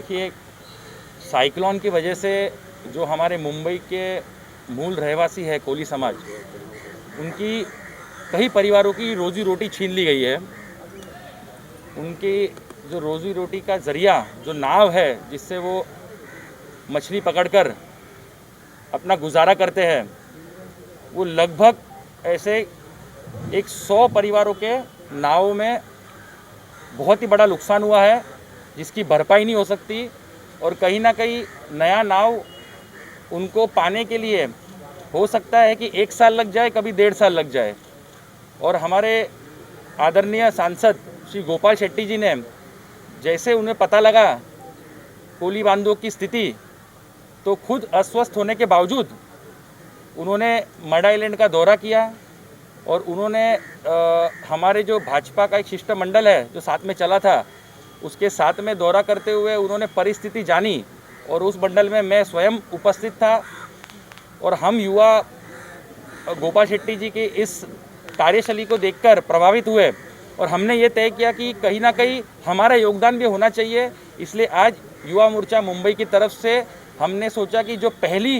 देखिए, साइक्लोन की वजह से जो हमारे मुंबई के मूल रहवासी है कोली समाज, उनकी कई परिवारों की रोजी रोटी छीन ली गई है। उनकी जो रोजी रोटी का ज़रिया जो नाव है जिससे वो मछली पकड़कर अपना गुजारा करते हैं, वो लगभग ऐसे 100 परिवारों के नावों में बहुत ही बड़ा नुकसान हुआ है, जिसकी भरपाई नहीं हो सकती। और कहीं ना कहीं नया नाव उनको पाने के लिए हो सकता है कि 1 साल लग जाए, कभी 1.5 साल लग जाए। और हमारे आदरणीय सांसद श्री गोपाल शेट्टी जी ने जैसे उन्हें पता लगा कोली बांधों की स्थिति, तो खुद अस्वस्थ होने के बावजूद उन्होंने मड आइलैंड का दौरा किया और उन्होंने हमारे जो भाजपा का एक शिष्टमंडल है जो साथ में चला था, उसके साथ में दौरा करते हुए उन्होंने परिस्थिति जानी। और उस मंडल में मैं स्वयं उपस्थित था और हम युवा गोपाल शेट्टी जी की इस कार्यशैली को देखकर प्रभावित हुए और हमने ये तय किया कि कहीं ना कहीं हमारा योगदान भी होना चाहिए। इसलिए आज युवा मोर्चा मुंबई की तरफ से हमने सोचा कि जो पहली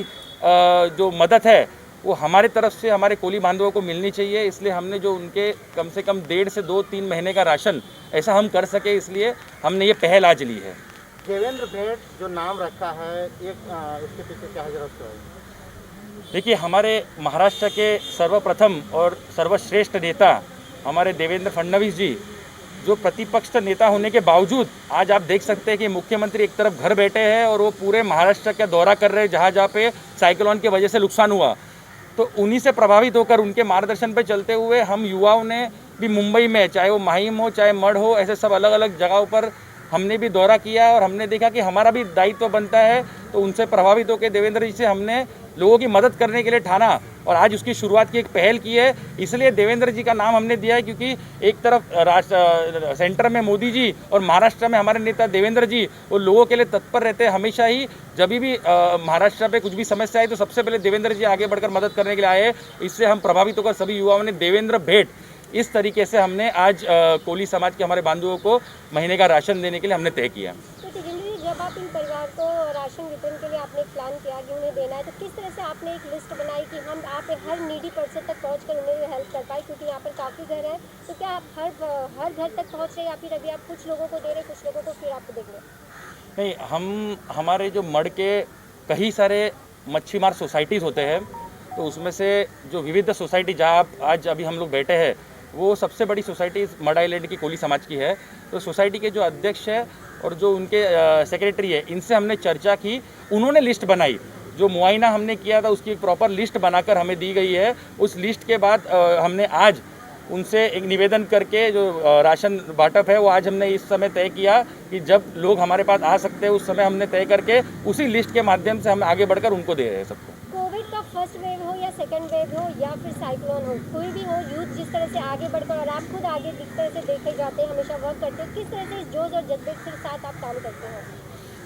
जो मदद है वो हमारे तरफ से हमारे कोली बांधवों को मिलनी चाहिए। इसलिए हमने जो उनके कम से कम 1.5 से 2-3 महीने का राशन ऐसा हम कर सके, इसलिए हमने ये पहल आज ली है। देवेंद्र भेंट जो नाम रखा है, इसके पीछे क्या जरूरत है? देखिए, हमारे महाराष्ट्र के सर्वप्रथम और सर्वश्रेष्ठ नेता हमारे देवेंद्र फडणवीस जी, जो प्रतिपक्ष नेता होने के बावजूद आज आप देख सकते हैं कि मुख्यमंत्री एक तरफ घर बैठे हैं और वो पूरे महाराष्ट्र का दौरा कर रहे हैं जहाँ जहाँ पे साइक्लोन की वजह से नुकसान हुआ। तो उन्हीं से प्रभावित होकर उनके मार्गदर्शन पर चलते हुए हम युवाओं ने भी मुंबई में, चाहे वो माहिम हो चाहे मड हो, ऐसे सब अलग अलग जगहों पर हमने भी दौरा किया और हमने देखा कि हमारा भी दायित्व बनता है। तो उनसे प्रभावित होकर देवेंद्र जी से हमने लोगों की मदद करने के लिए ठाना और आज उसकी शुरुआत की, एक पहल की है। इसलिए देवेंद्र जी का नाम हमने दिया है क्योंकि एक तरफ सेंटर में मोदी जी और महाराष्ट्र में हमारे नेता देवेंद्र जी वो लोगों के लिए तत्पर रहते हैं हमेशा ही। जब भी महाराष्ट्र पे कुछ भी समस्या आई तो सबसे पहले देवेंद्र जी आगे बढ़कर मदद करने के लिए आए। इससे हम प्रभावित होकर सभी युवाओं ने देवेंद्र भेंट इस तरीके से हमने आज कोली समाज के हमारे बांधवों को महीने का राशन देने के लिए हमने तय किया। तो जब आप इन परिवार को राशन वितरण के लिए आपने एक प्लान किया कि उन्हें देना है, तो किस तरह से आपने एक लिस्ट बनाई कि हम आप हर नीडी पर्सन तक पहुंचकर उन्हें हेल्प कर पाए? क्योंकि यहाँ पर काफ़ी घर हैं, तो क्या आप हर घर तक पहुँच रहे हैं या फिर अभी आप कुछ लोगों को दे रहे, कुछ लोगों को फिर आपको देख रहे? नहीं, हमारे जो मड के कई सारे मच्छीमार सोसाइटीज़ होते हैं, तो उसमें से जो विविध सोसाइटी जहाँ आज अभी हम लोग बैठे हैं, वो सबसे बड़ी सोसाइटी मड आइलैंड की कोली समाज की है। तो सोसाइटी के जो अध्यक्ष है और जो उनके सेक्रेटरी है, इनसे हमने चर्चा की। उन्होंने लिस्ट बनाई, जो मुआयना हमने किया था उसकी एक प्रॉपर लिस्ट बनाकर हमें दी गई है। उस लिस्ट के बाद हमने आज उनसे एक निवेदन करके जो राशन बांटअप है वो आज हमने इस समय तय किया कि जब लोग हमारे पास आ सकते हैं उस समय हमने तय करके उसी लिस्ट के माध्यम से हम आगे बढ़कर उनको दे रहे हैं सबको। कोविड का फर्स्ट वेव हो या सेकंड वेव हो या फिर साइक्लोन हो, कोई भी हो, यूथ जिस तरह से आगे बढ़कर, और आप खुद आगे जिस तरह से देखे जाते हैं, हमेशा वर्क करते हैं, किस तरह से इस जोश और जज्बे के साथ आप काम करते हैं?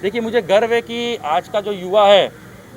देखिए, मुझे गर्व है कि आज का जो युवा है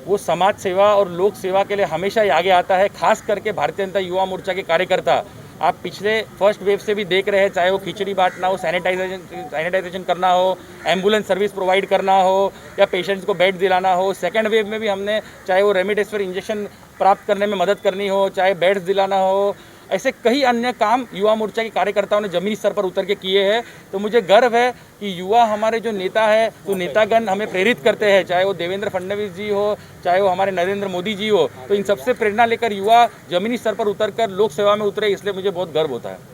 वो समाज सेवा और लोक सेवा के लिए हमेशा ही आगे आता है। खास करके भारतीय जनता युवा मोर्चा के कार्यकर्ता आप पिछले फर्स्ट वेव से भी देख रहे हैं, चाहे वो खिचड़ी बांटना हो, सैनिटाइजेशन करना हो, एम्बुलेंस सर्विस प्रोवाइड करना हो या पेशेंट्स को बेड दिलाना हो। सेकंड वेव में भी हमने चाहे वो रेमडेसिविर इंजेक्शन प्राप्त करने में मदद करनी हो, चाहे बेड्स दिलाना हो, ऐसे कई अन्य काम युवा मोर्चा के कार्यकर्ताओं ने जमीनी स्तर पर उतर के किए हैं। तो मुझे गर्व है कि युवा हमारे जो नेता है, तो नेतागण हमें प्रेरित करते हैं, चाहे वो देवेंद्र फडणवीस जी हो, चाहे वो हमारे नरेंद्र मोदी जी हो। तो इन सबसे प्रेरणा लेकर युवा जमीनी स्तर पर उतरकर लोक सेवा में उतरे, इसलिए मुझे बहुत गर्व होता है।